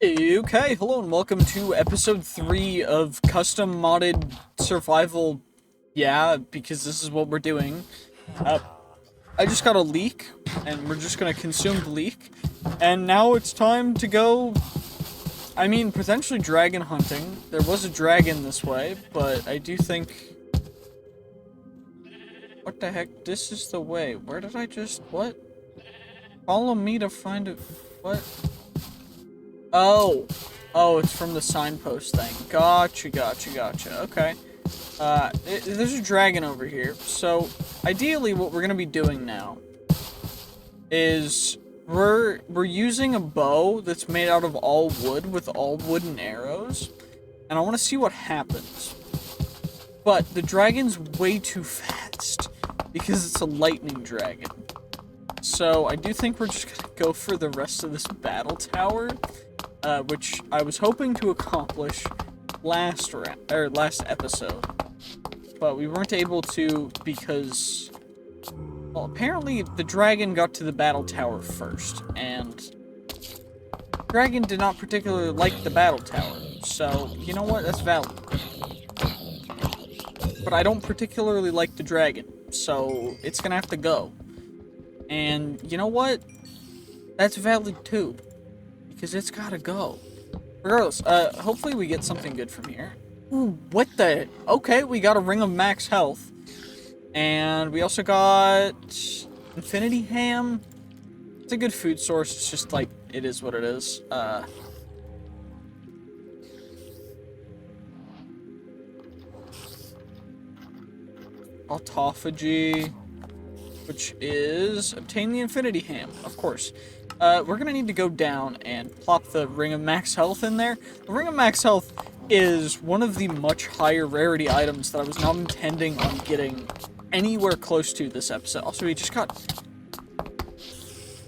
Okay, hello and welcome to episode 3 of custom modded survival. Yeah, because this is what we're doing. I just got a leek, and we're just gonna consume the leek. And now it's time to go, potentially dragon hunting. There was a dragon this way, but I do think... What the heck? This is the way. Where did I just... What? Follow me to find it. What? Oh. Oh, it's from the signpost thing. Gotcha. Okay. There's a dragon over here. So, ideally, what we're gonna be doing now is we're using a bow that's made out of all wood with all wooden arrows, and I want to see what happens. But the dragon's way too fast because it's a lightning dragon. So I do think we're just gonna go for the rest of this battle tower. Which I was hoping to accomplish last episode, but we weren't able to because, well, apparently the dragon got to the battle tower first, and the dragon did not particularly like the battle tower, so, you know what, that's valid. But I don't particularly like the dragon, so it's gonna have to go. And, you know what, that's valid too. Because it's gotta go. Regardless, hopefully we get something good from here. Ooh, what the? Okay, we got a ring of max health. And we also got infinity ham. It's a good food source, it's just like, it is what it is. Autophagy, which is obtain the infinity ham, of course. We're gonna need to go down and plop the Ring of Max Health in there. The Ring of Max Health is one of the much higher rarity items that I was not intending on getting anywhere close to this episode. Also, we just got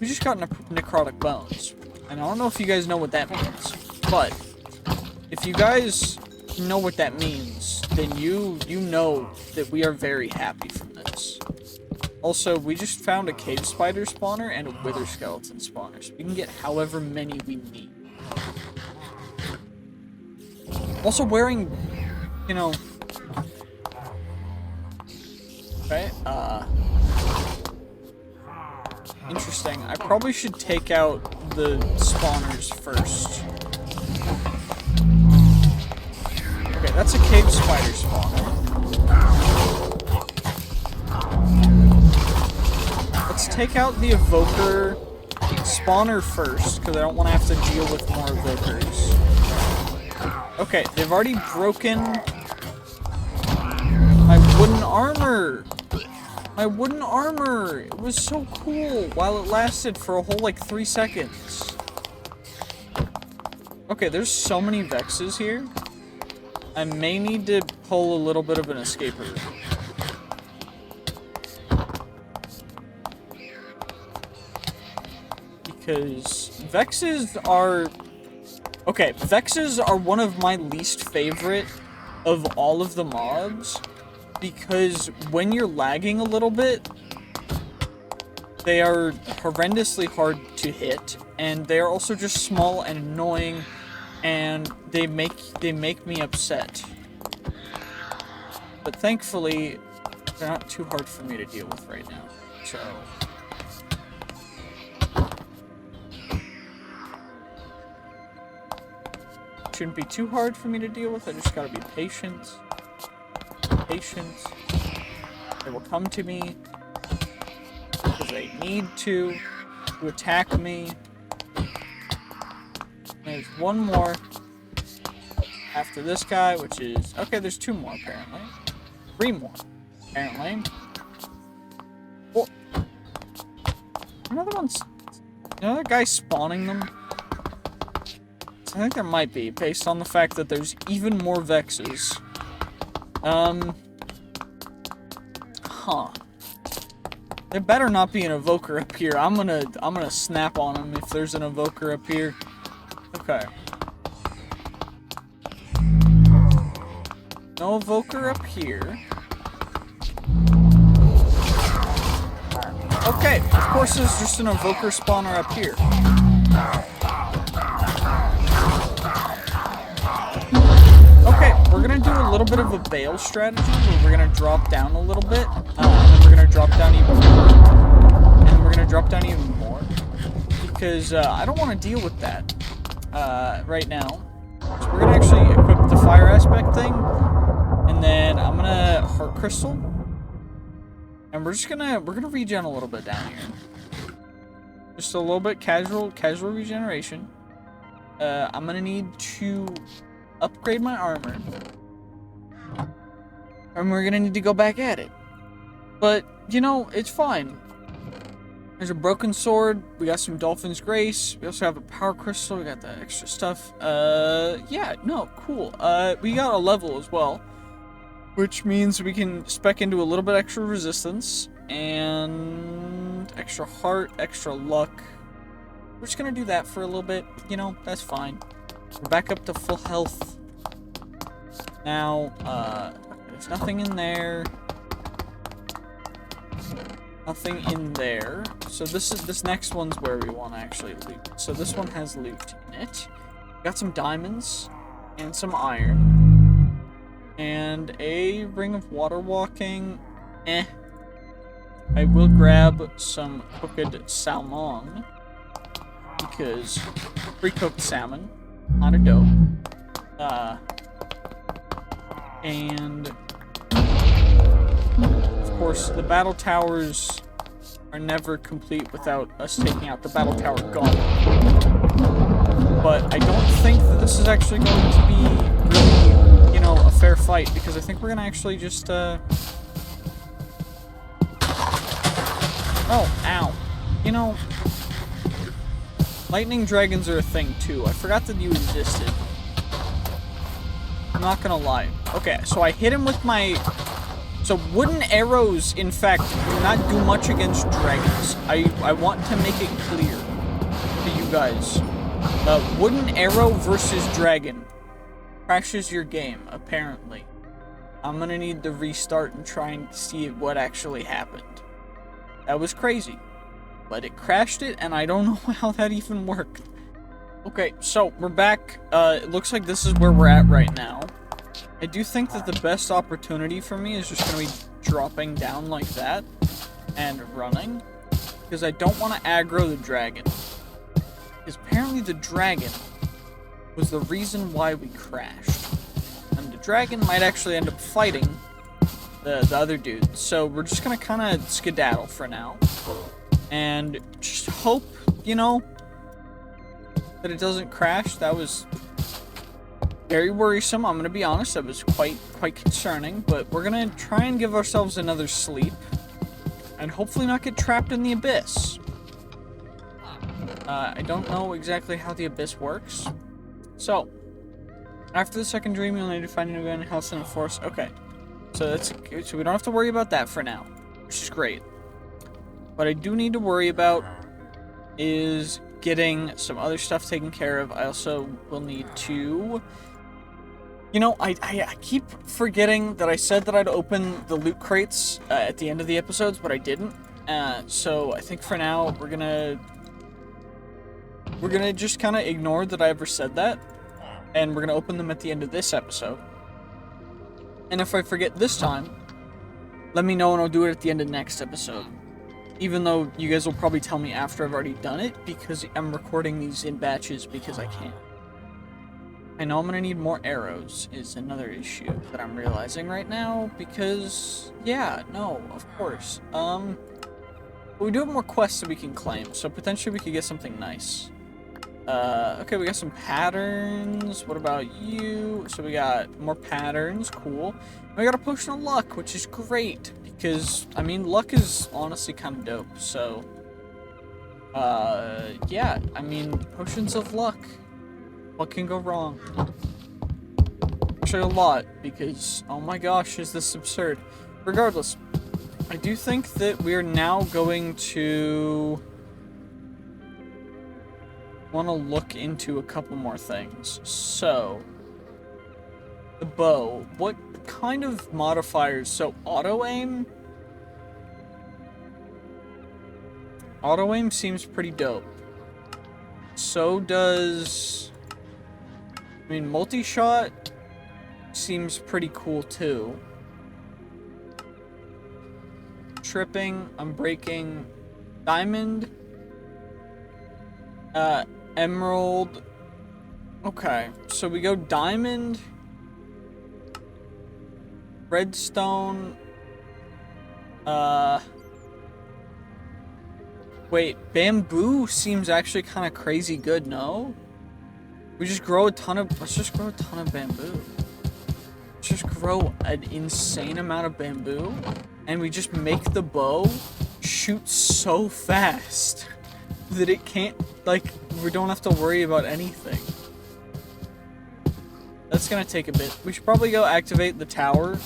necrotic bones. And I don't know if you guys know what that means, but if you guys know what that means, then you know that we are very happy from this. Also, we just found a cave spider spawner and a wither skeleton spawner, so we can get however many we need. Also wearing, you know... Okay, interesting. I probably should take out the spawners first. Okay, that's a cave spider spawner. Let's take out the evoker spawner first, because I don't want to have to deal with more evokers. Okay, they've already broken my wooden armor! My wooden armor! It was so cool while it lasted for a whole, like, 3 seconds. Okay, there's so many Vexes here. I may need to pull a little bit of an escape route. Because Vexes are... Okay, Vexes are one of my least favorite of all of the mobs, because when you're lagging a little bit, they are horrendously hard to hit, and they are also just small and annoying, and they make me upset. But thankfully, they're not too hard for me to deal with right now, so... Shouldn't be too hard for me to deal with. I just gotta be patient. Patient. They will come to me because they need to attack me. There's one more after this guy, which is... Okay, there's 2 more, apparently. 3 more, apparently. Well, another guy spawning them? I think there might be, based on the fact that there's even more Vexes. Huh. There better not be an evoker up here. I'm gonna snap on him if there's an evoker up here. Okay. No evoker up here. Okay, of course there's just an evoker spawner up here. we're gonna do a little bit of a bail strategy where we're gonna drop down a little bit, and then we're gonna drop down even more, and then we're gonna drop down even more, because I don't want to deal with that right now. So we're gonna actually equip the fire aspect thing, and then I'm gonna heart crystal, and we're gonna regen a little bit down here, just a little bit casual regeneration. I'm gonna need to upgrade my armor, and we're gonna need to go back at it. But you know, it's fine. There's a broken sword, we got some Dolphin's Grace, we also have a power crystal, we got that extra stuff. Yeah, no, cool. We got a level as well, which means we can spec into a little bit extra resistance, and extra heart, extra luck. We're just gonna do that for a little bit, you know, that's fine. We're back up to full health. Now, there's nothing in there. Nothing in there. So this next one's where we want to actually loot. So this one has loot in it. Got some diamonds and some iron and a ring of water walking. I will grab some cooked salmon because pre-cooked salmon, not a dope. And of course, the battle towers are never complete without us taking out the battle tower gauntlet. But I don't think that this is actually going to be really, you know, a fair fight, because I think we're gonna actually just, Oh, ow. You know, lightning dragons are a thing, too. I forgot that you existed. I'm not gonna lie. Okay, so I hit him with my... So wooden arrows, in fact, do not do much against dragons. I want to make it clear to you guys. Wooden arrow versus dragon crashes your game, apparently. I'm gonna need to restart and try and see what actually happened. That was crazy. But it crashed it, and I don't know how that even worked. Okay, so we're back. It looks like this is where we're at right now. I do think that the best opportunity for me is just going to be dropping down like that and running, because I don't want to aggro the dragon. Because apparently the dragon was the reason why we crashed. And the dragon might actually end up fighting the other dude. So we're just going to kind of skedaddle for now. And just hope, you know, that it doesn't crash. That was... very worrisome, I'm gonna be honest. That was quite concerning, but we're gonna try and give ourselves another sleep and hopefully not get trapped in the abyss. I don't know exactly how the abyss works. So, after the second dream, you'll need to find a new gun, house, and a forest. Okay, so so we don't have to worry about that for now, which is great. What I do need to worry about is getting some other stuff taken care of. I also will need to... You know, I keep forgetting that I said that I'd open the loot crates at the end of the episodes, but I didn't. So I think for now we're gonna just kind of ignore that I ever said that, and we're gonna open them at the end of this episode. And if I forget this time, let me know and I'll do it at the end of next episode. Even though you guys will probably tell me after I've already done it, because I'm recording these in batches because I can. I know I'm gonna need more arrows, is another issue that I'm realizing right now, because, yeah, no, of course. But we do have more quests that we can claim, so potentially we could get something nice. Okay, we got some patterns. What about you? So we got more patterns, cool. And we got a potion of luck, which is great, because, I mean, luck is honestly kind of dope, so... yeah, I mean, potions of luck. What can go wrong? Actually, a lot, because, oh my gosh, is this absurd. Regardless, I do think that we're now going to want to look into a couple more things. So, the bow. What kind of modifiers? So, auto-aim? Auto-aim seems pretty dope. So does... I mean, multi-shot seems pretty cool too. Tripping, unbreaking, diamond, emerald. Okay, so we go diamond, redstone, wait, bamboo seems actually kind of crazy good, no? We just grow a ton of, let's just grow a ton of bamboo. Let's just grow an insane amount of bamboo, and we just make the bow shoot so fast that it can't, like, we don't have to worry about anything. That's gonna take a bit. We should probably go activate the tower,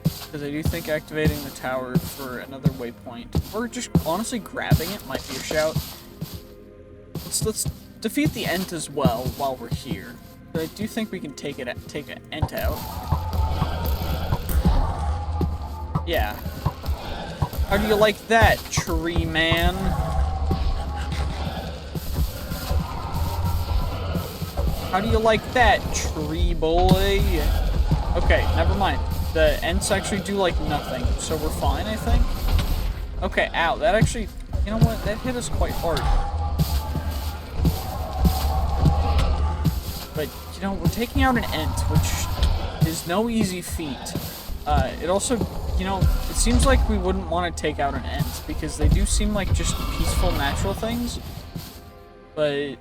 because I do think activating the tower for another waypoint, or just honestly grabbing it, might be a shout. Let's defeat the Ent as well while we're here. But I do think we can take an Ent out. Yeah. How do you like that, tree man? How do you like that, tree boy? Okay, never mind. The Ents actually do, like, nothing, so we're fine, I think. Okay, ow, that actually, you know what, that hit us quite hard. But, you know, we're taking out an Ent, which is no easy feat. It also, you know, it seems like we wouldn't want to take out an Ent, because they do seem like just peaceful, natural things. But,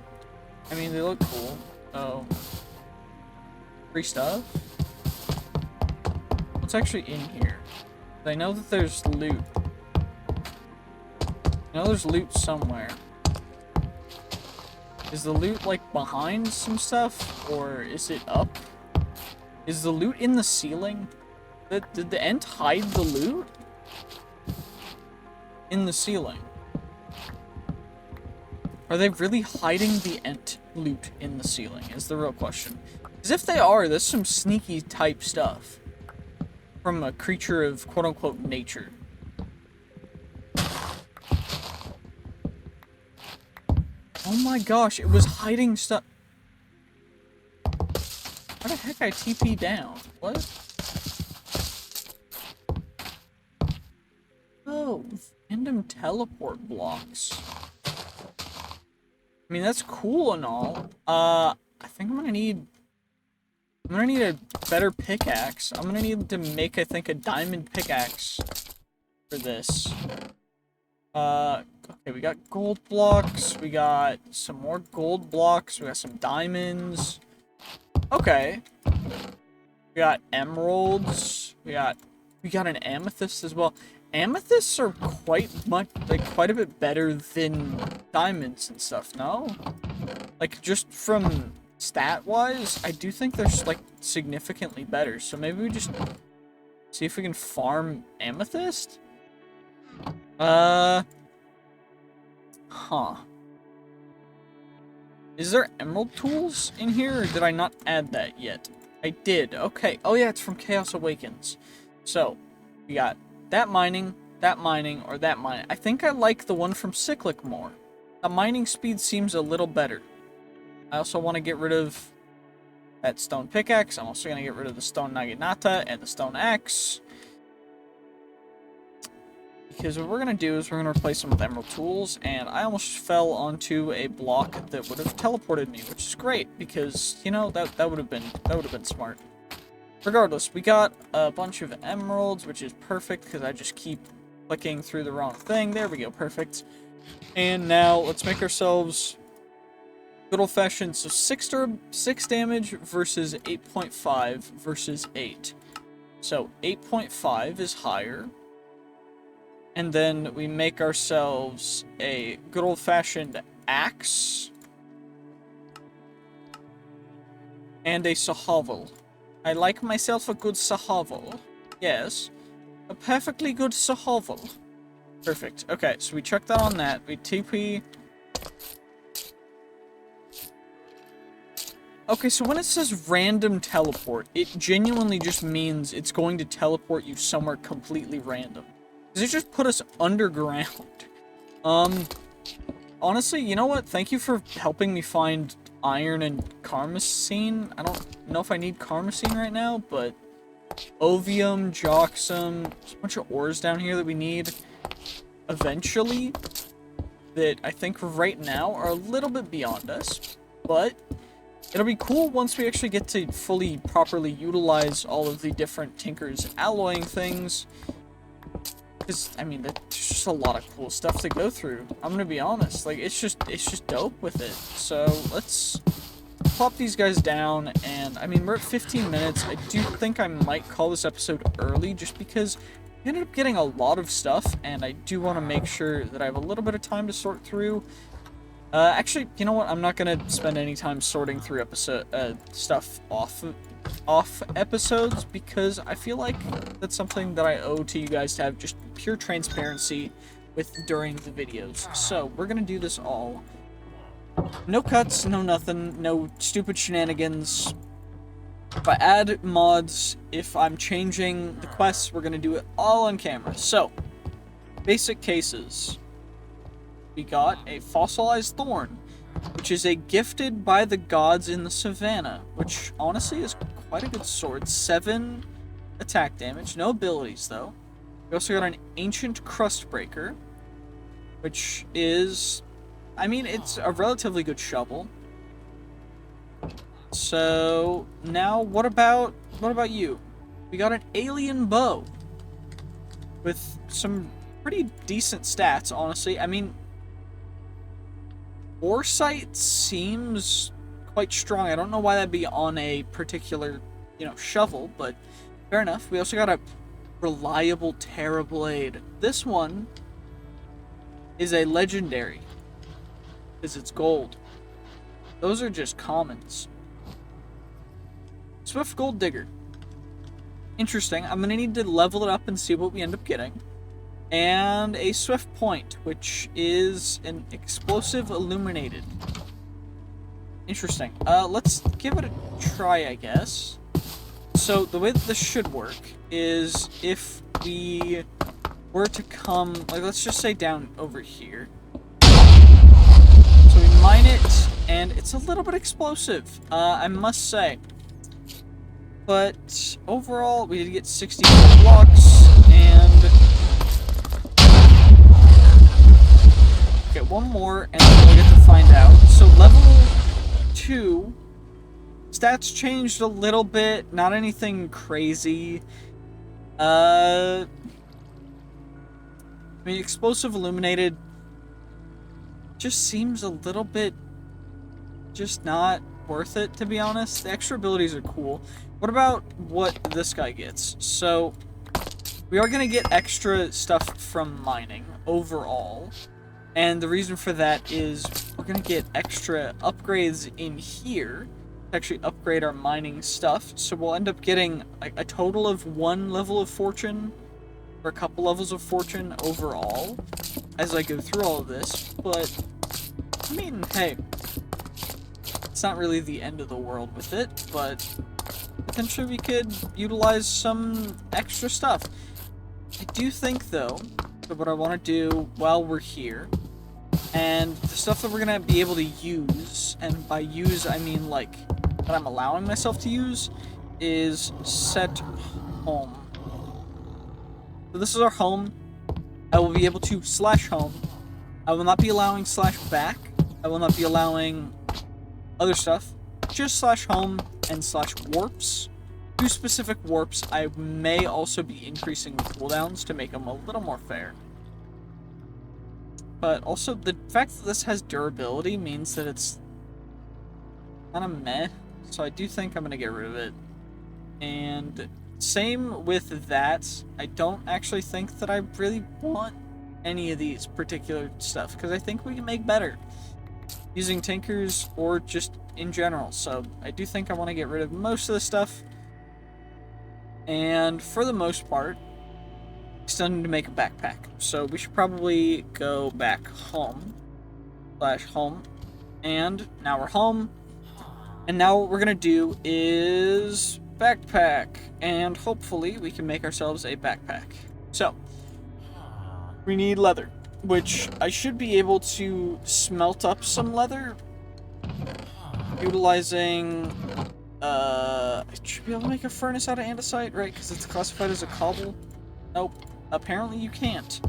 I mean, they look cool. Oh. Free stuff? What's actually in here? I know that there's loot. I know there's loot somewhere. Is the loot, like, behind some stuff? Or is it up? Is the loot in the ceiling? Did the Ent hide the loot? In the ceiling. Are they really hiding the Ent loot in the ceiling, is the real question. Because if they are, that's some sneaky type stuff. From a creature of quote-unquote nature. Oh my gosh, it was hiding stuff. How the heck I TP down? What? Oh, random teleport blocks. I mean, that's cool and all. I think I'm gonna need a better pickaxe. I'm gonna need to make, I think, a diamond pickaxe for this. Okay, we got gold blocks. We got some more gold blocks. We got some diamonds. Okay. We got emeralds. We got an amethyst as well. Amethysts are quite a bit better than diamonds and stuff, no? Like, just from stat-wise, I do think they're, like, significantly better. So maybe we just see if we can farm amethyst? Huh. Is there emerald tools in here, or did I not add that yet? I did. Okay. Oh, yeah, it's from Chaos Awakens. So, we got that mining, or that mining. I think I like the one from Cyclic more. The mining speed seems a little better. I also want to get rid of that stone pickaxe. I'm also going to get rid of the stone naginata and the stone axe. Because what we're going to do is we're going to replace them with emerald tools, and I almost fell onto a block that would have teleported me, which is great, because, you know, that would have been smart. Regardless, we got a bunch of emeralds, which is perfect, because I just keep clicking through the wrong thing. There we go, perfect. And now, let's make ourselves good old-fashioned, so 6 damage versus 8.5 versus 8. So, 8.5 is higher. And then we make ourselves a good old-fashioned axe. And a sahovel. I like myself a good sahovel. Yes. A perfectly good sahovel. Perfect. Okay, so we check that on that. We TP. Okay, so when it says random teleport, it genuinely just means it's going to teleport you somewhere completely random. Because it just put us underground. Honestly, you know what? Thank you for helping me find iron and carmosine. I don't know if I need carmosine right now, but ovium, joxum, there's a bunch of ores down here that we need eventually that I think right now are a little bit beyond us, but it'll be cool once we actually get to fully, properly utilize all of the different Tinker's alloying things. Because, I mean, there's just a lot of cool stuff to go through. I'm gonna be honest, like, it's just dope with it. So, let's plop these guys down, and, I mean, we're at 15 minutes. I do think I might call this episode early, just because we ended up getting a lot of stuff, and I do want to make sure that I have a little bit of time to sort through. Actually, you know what? I'm not gonna spend any time sorting through stuff off episodes, because I feel like that's something that I owe to you guys to have just pure transparency with during the videos. So we're gonna do this all. No cuts, no nothing, no stupid shenanigans. If I add mods, if I'm changing the quests, we're gonna do it all on camera. So, basic cases. We got a fossilized thorn, which is a gifted by the gods in the savannah, which honestly is quite a good sword. 7 attack damage, no abilities though. We also got an ancient crust breaker, which is, I mean, it's a relatively good shovel. So now what about you? We got an alien bow with some pretty decent stats, honestly. I mean, Foresight seems quite strong. I don't know why that'd be on a particular, you know, shovel, but fair enough. We also got a reliable Terra Blade. This one is a legendary, because it's gold. Those are just commons. Swift Gold Digger. Interesting. I'm gonna need to level it up and see what we end up getting. And a Swift Point, which is an explosive illuminated. Interesting. Let's give it a try, I guess. So the way that this should work is if we were to come, like, let's just say down over here. So we mine it, and it's a little bit explosive, I must say. But overall, we did get 60 blocks, and okay, one more, and then we'll get to find out. So level 2, stats changed a little bit, not anything crazy. I mean, explosive illuminated just seems a little bit just not worth it, to be honest. The extra abilities are cool. What about what this guy gets? So we are going to get extra stuff from mining overall, and the reason for that is we're going to get extra upgrades in here to actually upgrade our mining stuff. So we'll end up getting a total of 1 level of fortune, or a couple levels of fortune overall as I go through all of this. But I mean, hey, it's not really the end of the world with it, but potentially we could utilize some extra stuff. I do think, though, that what I want to do while we're here, and the stuff that we're going to be able to use, and by use I mean like that I'm allowing myself to use, is set home. So this is our home. I will be able to slash home. I will not be allowing slash back. I will not be allowing other stuff. Just slash home and slash warps. 2 specific warps. I may also be increasing the cooldowns to make them a little more fair. But also, the fact that this has durability means that it's kind of meh. So I do think I'm going to get rid of it. And same with that. I don't actually think that I really want any of these particular stuff, because I think we can make better using Tinkers or just in general. So I do think I want to get rid of most of the stuff. And for the most part, still need to make a backpack. So we should probably go back home. Slash home. And now we're home. And now what we're going to do is backpack. And hopefully we can make ourselves a backpack. So we need leather, which I should be able to smelt up some leather utilizing, I should be able to make a furnace out of andesite, right? Because it's classified as a cobble. Nope. Apparently you can't.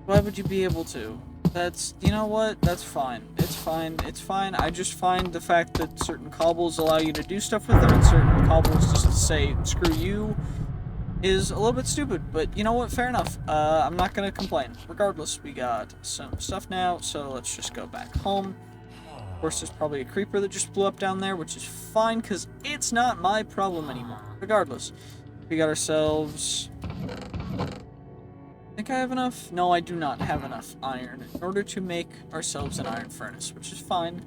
Why would you be able to? That's, you know what? That's fine. It's fine. It's fine. I just find the fact that certain cobbles allow you to do stuff with them and certain cobbles just to say, screw you, is a little bit stupid. But you know what? Fair enough. I'm not going to complain. Regardless, we got some stuff now, so let's just go back home. Of course, there's probably a creeper that just blew up down there, which is fine, because it's not my problem anymore. Regardless, we got ourselves... I think I have enough? No, I do not have enough iron in order to make ourselves an iron furnace, which is fine.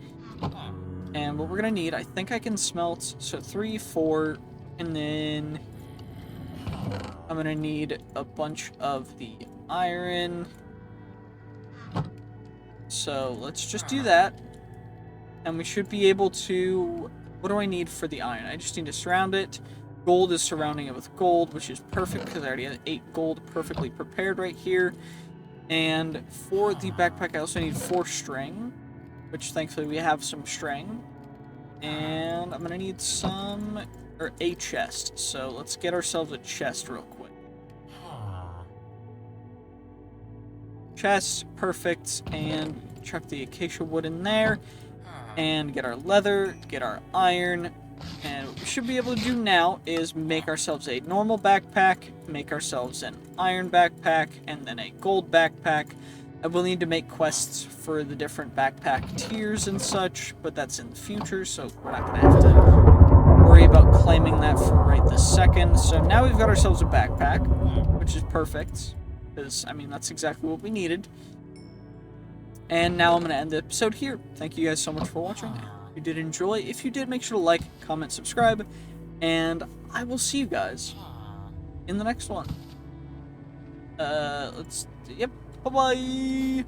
And what we're going to need, I think I can smelt, so 3, 4, and then I'm going to need a bunch of the iron. So let's just do that. And we should be able to... What do I need for the iron? I just need to surround it. Gold is surrounding it with gold, which is perfect because I already have 8 gold perfectly prepared right here. And for the backpack, I also need 4 string, which thankfully we have some string. And I'm going to need some, or a chest. So let's get ourselves a chest real quick. Chest, perfect. And chuck the acacia wood in there. And get our leather, get our iron. And what we should be able to do now is make ourselves a normal backpack, make ourselves an iron backpack, and then a gold backpack. I will need to make quests for the different backpack tiers and such, but that's in the future, so we're not going to have to worry about claiming that for right this second. So now we've got ourselves a backpack, which is perfect, because, I mean, that's exactly what we needed. And now I'm going to end the episode here. Thank you guys so much for watching. If you did enjoy, if you did, make sure to like, comment, subscribe, and I will see you guys in the next one. Yep, bye-bye!